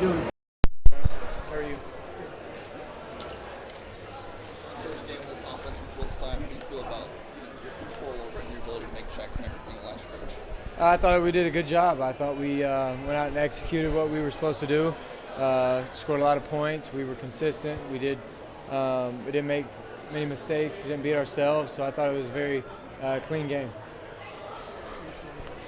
doing? How are you? First game of this offense with this time, how do you feel about your control over it and your ability to make checks and everything last year? I thought we did a good job. I thought we went out and executed what we were supposed to do. Scored a lot of points. We were consistent. We didn't make many mistakes. We didn't beat ourselves. So I thought it was a very clean game.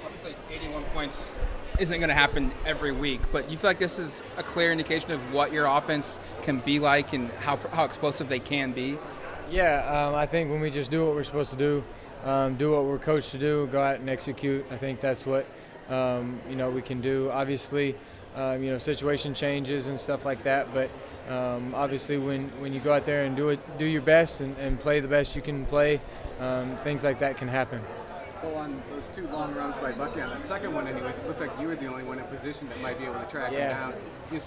Obviously, 81 points isn't going to happen every week, but you feel like this is a clear indication of what your offense can be like and how explosive they can be? Yeah, I think when we just do what we're supposed to do what we're coached to do, go out and execute, I think that's what we can do. Obviously, situation changes and stuff like that, but obviously when you go out there and do your best and play the best you can play, things like that can happen. Well, on those two long runs by Bucky, on that second one anyways, it looked like you were the only one in position that might be able to track him down.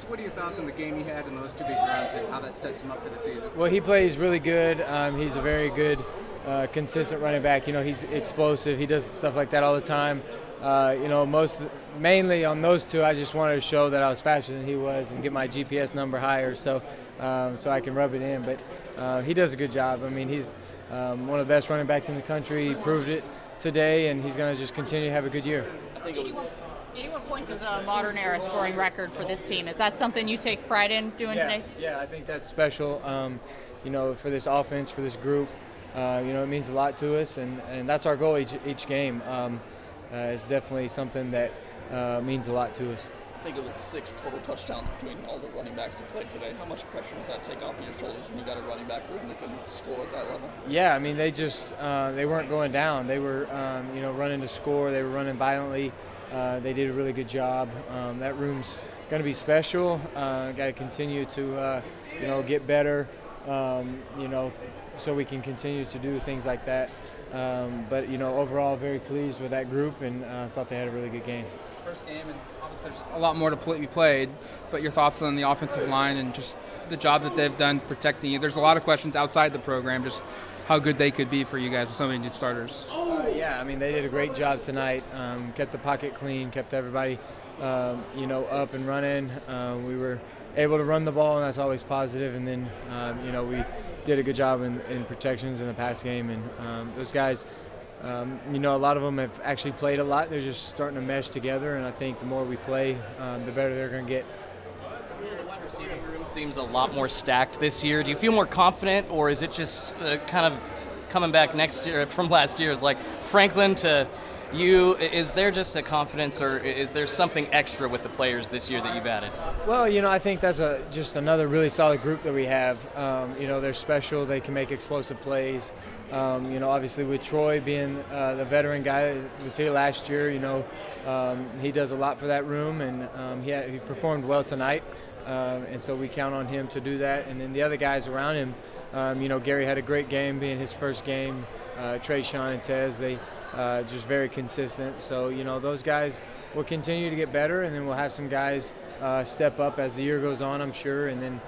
What are your thoughts on the game he had in those two big runs and how that sets him up for the season? Well, he plays really good. He's a very good, consistent running back. He's explosive. He does stuff like that all the time. Mainly on those two, I just wanted to show that I was faster than he was and get my GPS number higher so I can rub it in. But he does a good job. I mean, he's one of the best running backs in the country. He proved it today, and he's going to just continue to have a good year. I think it was 81 points is a modern era scoring record for this team. Is that something you take pride in doing today? Yeah, I think that's special. For this offense, for this group, it means a lot to us, and that's our goal each game. It's definitely something that means a lot to us. I think it was 6 total touchdowns between all the running backs that played today. How much pressure does that take off of your shoulders when you got a running back room that can score at that level? Yeah, I mean, they just they weren't going down. They were running to score. They were running violently. They did a really good job. That room's going to be special. Got to continue to get better. So we can continue to do things like that. But overall, very pleased with that group, and thought they had a really good game. First game, and obviously there's a lot more to be played, but your thoughts on the offensive line and just the job that they've done protecting you. There's a lot of questions outside the program, just how good they could be for you guys with so many new starters. Yeah, I mean, they did a great job tonight. Kept the pocket clean, kept everybody, up and running. We were able to run the ball, and that's always positive. And then, we did a good job in protections in the pass game. And those guys, a lot of them have actually played a lot. They're just starting to mesh together, and I think the more we play, the better they're going to get. The wide receiving room seems a lot more stacked this year. Do you feel more confident, or is it just kind of coming back next year from last year? It's like Franklin to you. Is there just a confidence, or is there something extra with the players this year that you've added? Well, I think that's just another really solid group that we have. They're special. They can make explosive plays. Obviously with Troy being the veteran guy that was here last year, he does a lot for that room, and he performed well tonight. And so we count on him to do that. And then the other guys around him, Gary had a great game being his first game. Trey, Sean, and Tez, they just very consistent. So, those guys will continue to get better, and then we'll have some guys step up as the year goes on, I'm sure. And then,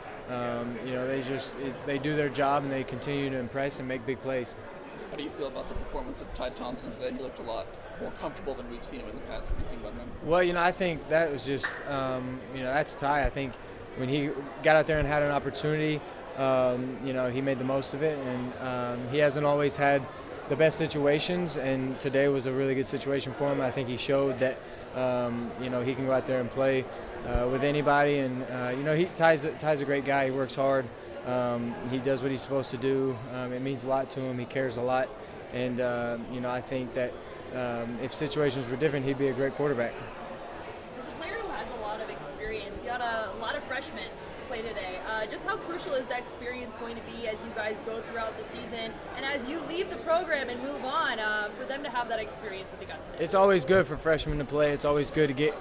they do their job, and they continue to impress and make big plays. How do you feel about the performance of Thompson today? He looked a lot more comfortable than we've seen him in the past. What do you think about him? Well, I think that was just, that's Ty. I think when he got out there and had an opportunity, he made the most of it, and he hasn't always had the best situations, and today was a really good situation for him. I think he showed that, he can go out there and play with anybody, and Ty's a great guy. He works hard. He does what he's supposed to do. It means a lot to him. He cares a lot, and I think that if situations were different, he'd be a great quarterback. As a player who has a lot of experience, you had a lot of freshmen play today. Just how crucial is that experience going to be as you guys go throughout the season, and as you leave the program and move on, for them to have that experience that they got today? It's always good for freshmen to play. It's always good to get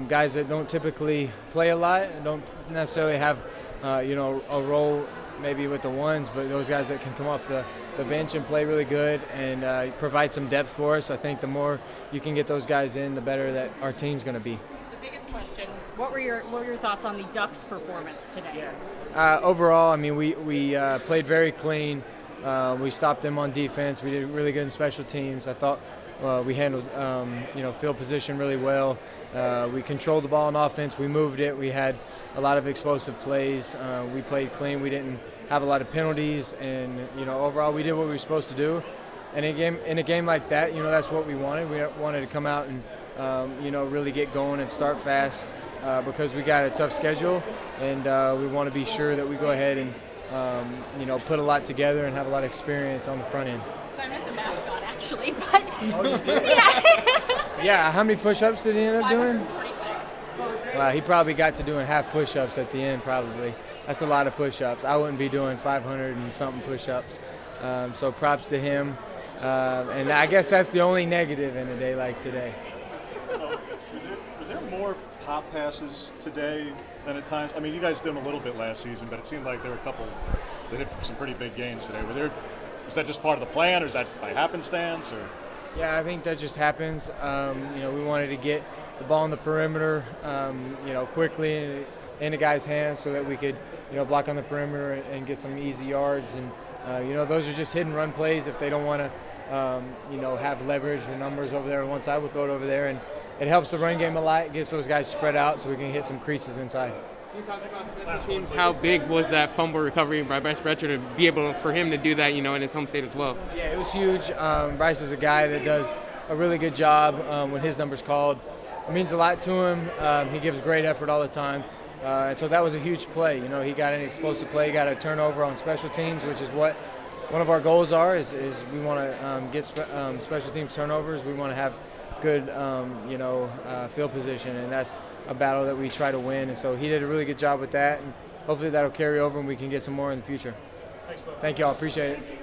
guys that don't typically play a lot, and don't necessarily have a role maybe with the ones, but those guys that can come off the bench and play really good and provide some depth for us. I think the more you can get those guys in, the better that our team's going to be. The biggest question, what were your thoughts on the Ducks' performance today? Overall, I mean, we played very clean. We stopped them on defense. We did really good in special teams. I thought we handled field position really well. We controlled the ball on offense. We moved it. We had a lot of explosive plays. We played clean. We didn't have a lot of penalties, and overall we did what we were supposed to do. And in a game like that, that's what we wanted. We wanted to come out and really get going and start fast because we got a tough schedule, and we want to be sure that we go ahead and put a lot together and have a lot of experience on the front end. So I met the mascot actually, but Oh, you did? yeah. Yeah. How many push-ups did he end up doing? 546. Wow, he probably got to doing half push-ups at the end. Probably. That's a lot of push-ups. I wouldn't be doing 500 and something push-ups. So props to him. And I guess that's the only negative in a day like today. Were there more pop passes today than at times? I mean, you guys did them a little bit last season, but it seemed like there were a couple that hit some pretty big gains today. Was that just part of the plan, or is that by happenstance? Or? Yeah, I think that just happens. We wanted to get the ball on the perimeter, quickly in the guy's hands so that we could, block on the perimeter and get some easy yards. And, those are just hidden run plays. If they don't want to, have leverage or numbers over there on one side, we'll throw it over there. And it helps the run game a lot. It gets those guys spread out so we can hit some creases inside. You talked about special teams. How big was that fumble recovery by Bryce Brecher to be able for him to do that, in his home state as well? Yeah, it was huge. Bryce is a guy that does a really good job when his number's called. It means a lot to him. He gives great effort all the time. And so that was a huge play. He got an explosive play, got a turnover on special teams, which is what one of our goals are. Is we want to get special teams turnovers. We want to have good, field position, and that's a battle that we try to win. And so he did a really good job with that, and hopefully that'll carry over and we can get some more in the future. Thanks, Bo. Thank y'all. Appreciate it.